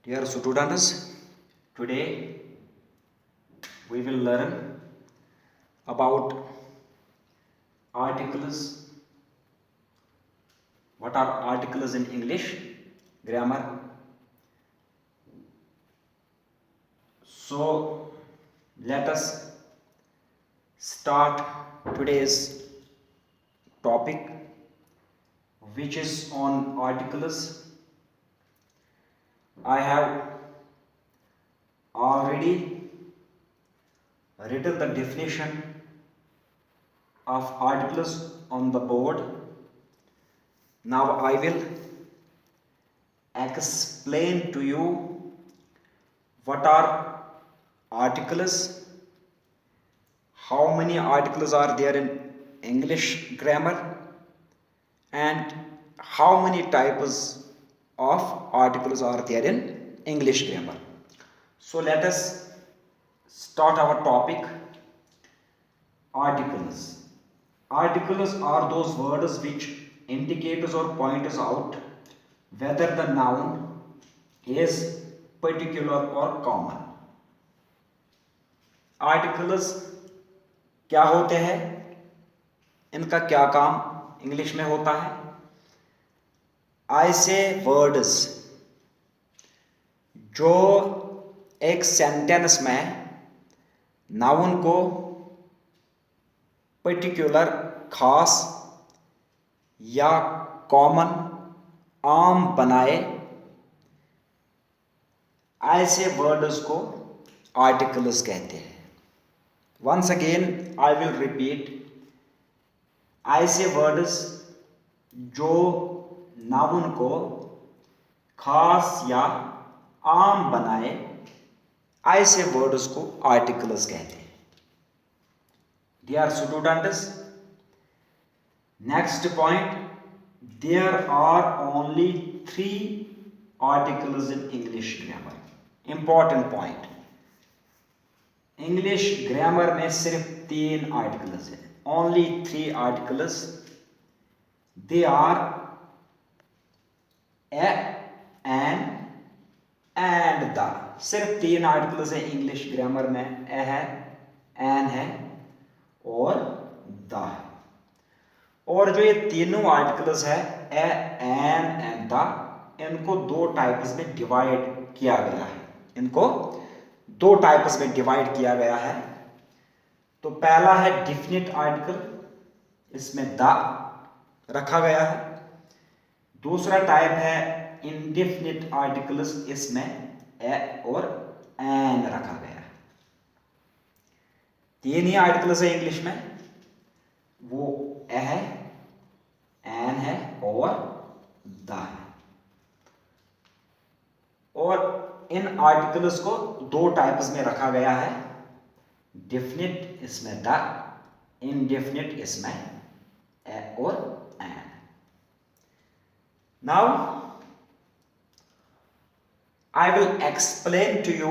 Dear students, today we will learn about articles. What are articles in English grammar? So let us start today's topic, which is on articles. I have already written the definition of articles on the board. Now I will explain to you what are articles, how many articles are there in English grammar, and how many types of articles are there in English grammar. So let us start our topic. Articles. Articles are those words which indicators or pointers out whether the noun is particular or common. Articles क्या होते हैं, इनका क्या काम English में होता है? ऐसे वर्ड्स जो एक सेंटेंस में नाउन को पर्टिकुलर खास या कॉमन आम बनाए, ऐसे वर्ड्स को आर्टिकल्स कहते हैं. Once again I will repeat. ऐसे वर्ड्स जो नाउन को खास या आम बनाए, ऐसे वर्ड्स को आर्टिकल्स कहते हैं. Dear students, next point, there are only 3 articles in English grammar. Important point, English grammar में सिर्फ 3 आर्टिकल्स हैं. Only 3 articles. They are a, an and the. सिर्फ 3 आर्टिकल्स हैं इंग्लिश ग्रामर में. ए है, एन है और द है. और जो ये तीनों आर्टिकल्स है, ए, एन एंड द, इनको 2 टाइप्स में डिवाइड किया गया है. इनको 2 टाइप्स में डिवाइड किया गया है. तो पहला है डिफिनिट आर्टिकल, इसमें द रखा गया है. दूसरा टाइप है इंडेफिनिट आर्टिकल्स, इसमें ए और एन रखा गया है. 3 ही आर्टिकल्स है इंग्लिश में, वो ए है, एन है और द है. और इन आर्टिकल्स को 2 टाइप्स में रखा गया है. डेफिनिट इसमें द, इनडेफिनिट इसमें ए और an. Now I will explain to you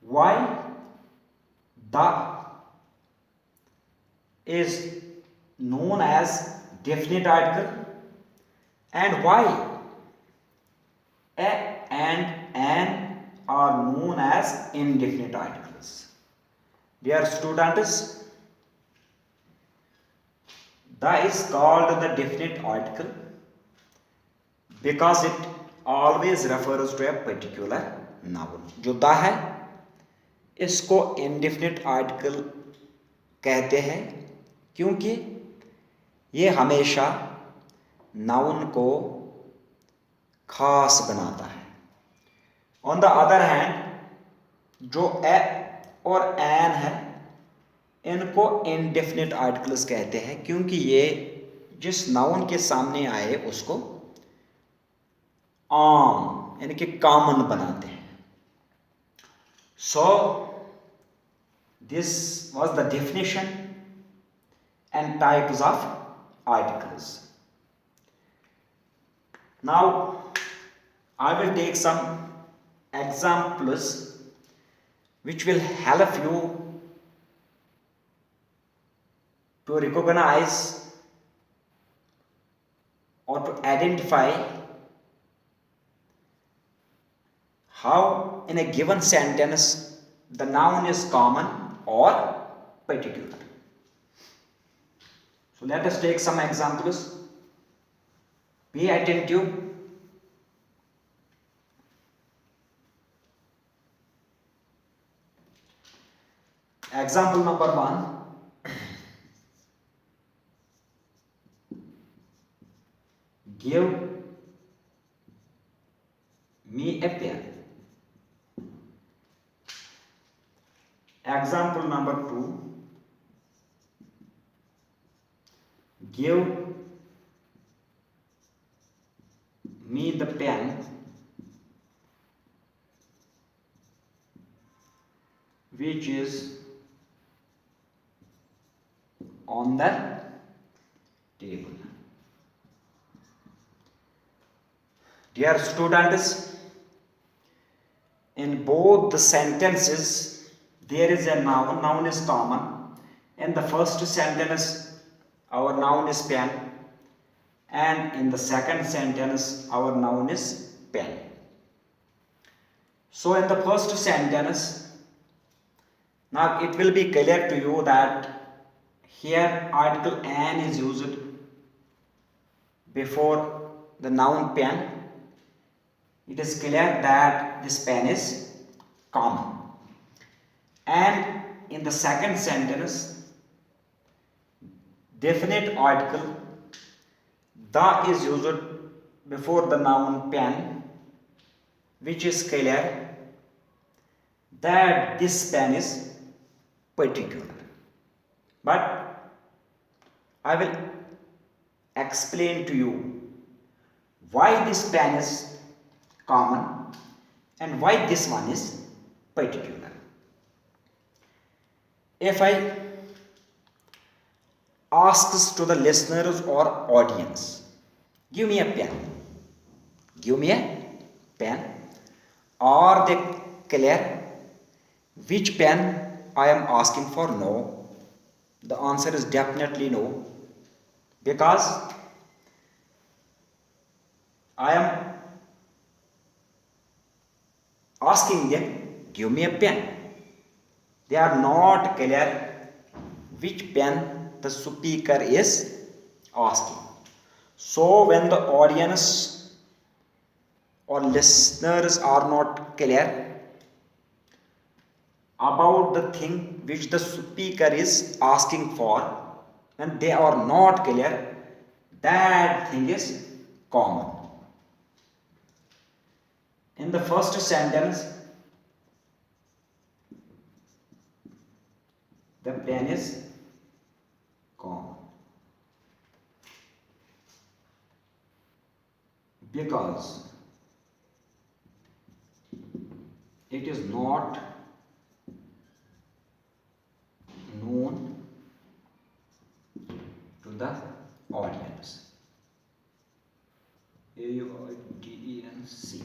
why the is known as definite article and why a and an are known as indefinite articles. Dear students, the is called the definite article because it always refers to a particular noun. जो the है, इसको indefinite article कहते हैं क्योंकि ये हमेशा noun को खास बनाता है. ऑन द अदर हैंड, जो ए और एन है, इनको इनडेफिनिट आर्टिकल्स कहते हैं क्योंकि ये जिस नाउन के सामने आए उसको आम यानी कि कॉमन बनाते हैं. So this was the definition and types of articles. Now I will take some examples which will help you to recognize or to identify how in a given sentence the noun is common or particular. So let us take some examples. Be attentive. Example number 1. Give me a pen. Example number 2. Give me the pen which is on the table. Dear students, in both the sentences there is a noun. Noun is common. In the first sentence our noun is pen, and in the second sentence our noun is pen. So in the first sentence, now it will be clear to you that here article an is used before the noun pen. It is clear that this pen is common. And in the second sentence, definite article the is used before the noun pen, which is clear that this pen is particular. But I will explain to you why this pen is common and why this one is particular. If I asks to the listeners or audience, give me a pen, give me a pen, are they clear which pen I am asking for? No. The answer is definitely no, because I am asking them, give me a pen. They are not clear which pen the speaker is asking. So when the audience or listeners are not clear about the thing which the speaker is asking for, and they are not clear, that thing is common. In the first sentence, the pen is common because it is not known to the audience. AUDENC,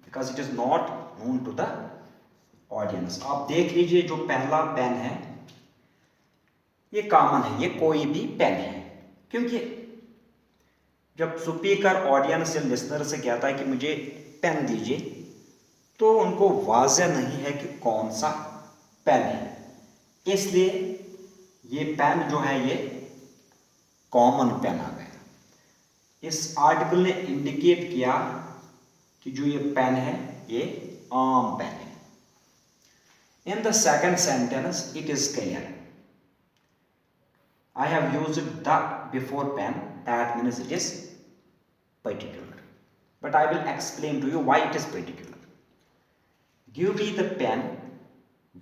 because it is not known to the audience. आप देख लीजिए जो पहला pen है ये common है, ये कोई भी पेन है, क्योंकि जब स्पीकर ऑडियंस या लिसनर से कहता है कि मुझे पेन दीजिए, तो उनको वाज़ेह नहीं है कि कौन सा पेन है, इसलिए ये पेन जो है ये कॉमन पेन आ गया। इस आर्टिकल ने इंडिकेट किया कि जो ये पेन है ये आम पेन है। In the second sentence it is clear, I have used the before pen, that means it is particular. But I will explain to you why it is particular. Give me the pen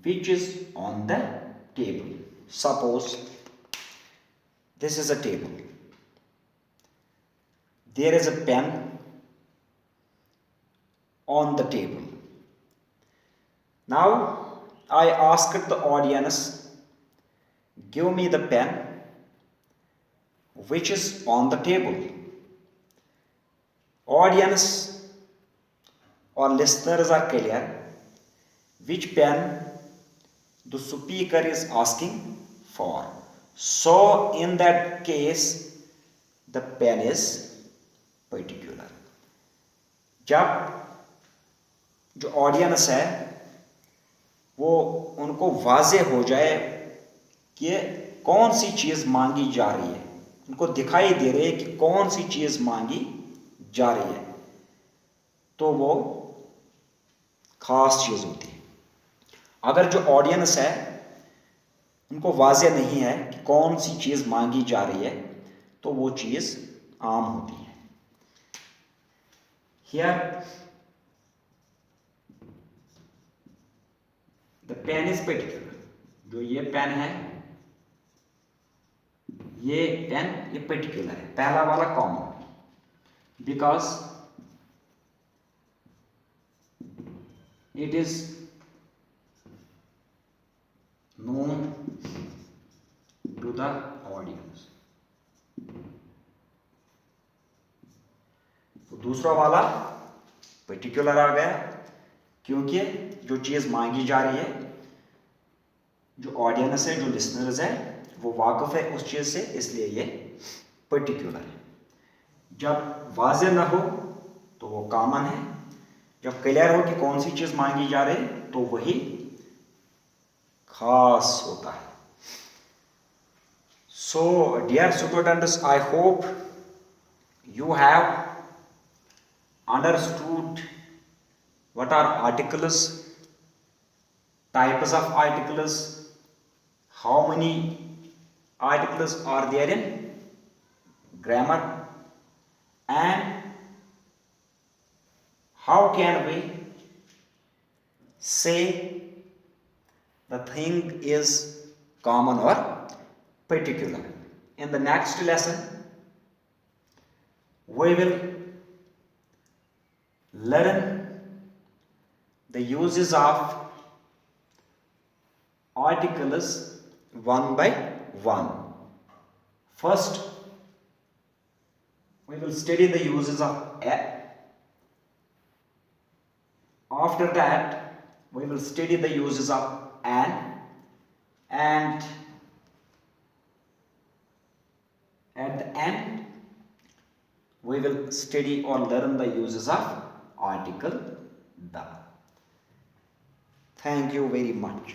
which is on the table. Suppose this is a table. There is a pen on the table. Now I asked the audience, give me the pen which is on the table. Audience or listeners are clear which pen the speaker is asking for. So in that case the pen is particular. जब जो audience है वो उनको वाजे हो जाए कि कौन सी चीज़ मांगी जा रही है, उनको दिखाई दे रही है कि कौन सी चीज़ मांगी जा रही है, तो वो खास चीज़ होती है। अगर जो ऑडियंस है उनको वाजे नहीं है कि कौन सी चीज़ मांगी जा रही है, तो वो चीज़ आम होती है। Here the pen is particular. जो ये पेन है, ये पेन ये पर्टिकुलर है, पहला वाला common, because it is known to the audience। तो दूसरा वाला पर्टिकुलर आ गया क्योंकि जो चीज़ मांगी जा रही है, जो ऑडियंस है, जो लिसनर्स है, वो वाकिफ है उस चीज़ से, इसलिए ये पर्टिकुलर है। जब वाज़ेह ना हो तो वो कॉमन है, जब क्लियर हो कि कौन सी चीज़ मांगी जा रही है तो वही खास होता है। So, dear students, I hope you have understood what are articles, types of articles, how many articles are there in grammar, and how can we say the thing is common or particular. In the next lesson, we will learn the uses of articles one by one. First, we will study the uses of a. After that, we will study the uses of an, and at the end, we will study or learn the uses of article the. Thank you very much.